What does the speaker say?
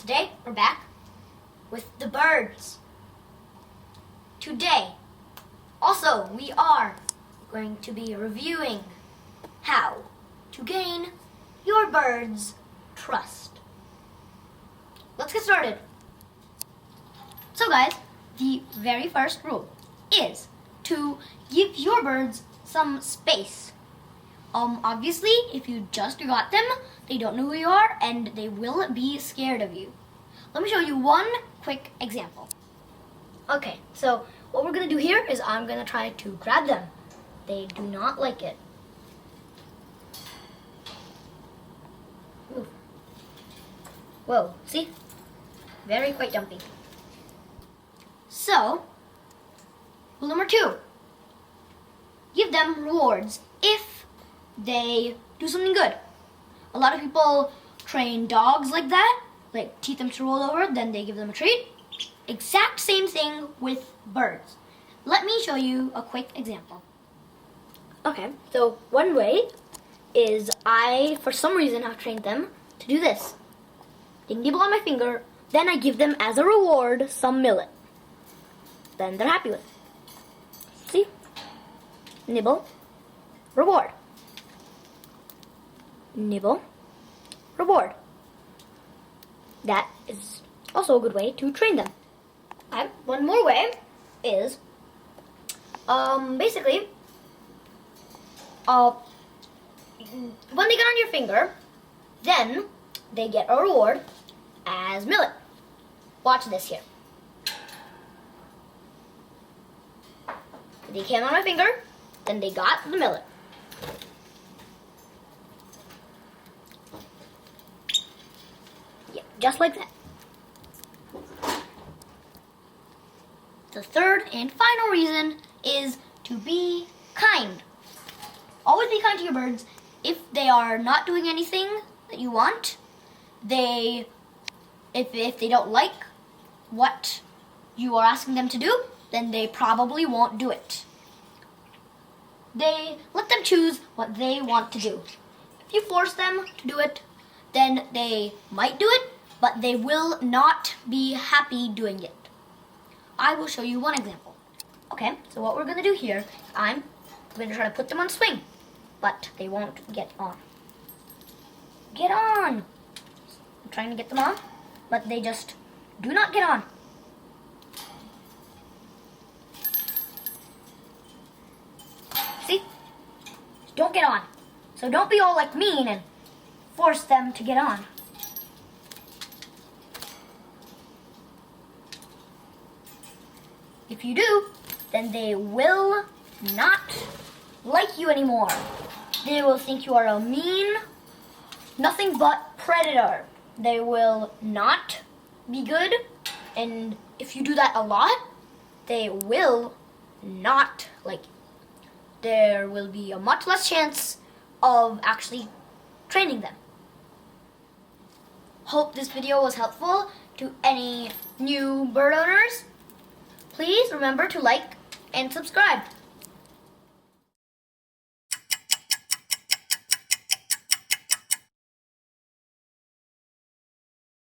today we're back with the birds. Today, also, we are going to be reviewing how to gain your bird's trust. Let's get started. So guys, the very first rule is to give your birds some space. Obviously, if you just got them, they don't know who you are and they will be scared of you. Let me show you one quick example. Okay, so what we're gonna do here is I'm gonna try to grab them. They do not like it. Move. Whoa, see? Very quite jumpy. So, rule number 2. Give them rewards if they do something good. A lot of people train dogs like that, like teach them to roll over, then they give them a treat. Exact same thing with birds. Let me show you a quick example. Okay, so one way is I, for some reason, have trained them to do this. They nibble on my finger, then I give them as a reward some millet. Then they're happy with it. See? Nibble, reward. Nibble, reward. That is also a good way to train them. Okay, one more way is basically when they get on your finger, then they get a reward as millet. Watch this here. They came on my finger, then they got the millet. Yeah, just like that. The third and final reason is to be kind. Always be kind to your birds. If they are not doing anything that you want, if they don't like what you are asking them to do, then they probably won't do it. Let them choose what they want to do. If you force them to do it, then they might do it, but they will not be happy doing it. I will show you one example. Okay, so what we're going to do here, I'm going to try to put them on swing, but they won't get on. Get on! I'm trying to get them on, but they just do not get on. See? Don't get on. So don't be all like mean and force them to get on. If you do, then they will not like you anymore. They will think you are a mean, nothing but predator. They will not be good, and if you do that a lot, they will not like you. There will be a much less chance of actually training them. Hope this video was helpful to any new bird owners. Please remember to like and subscribe.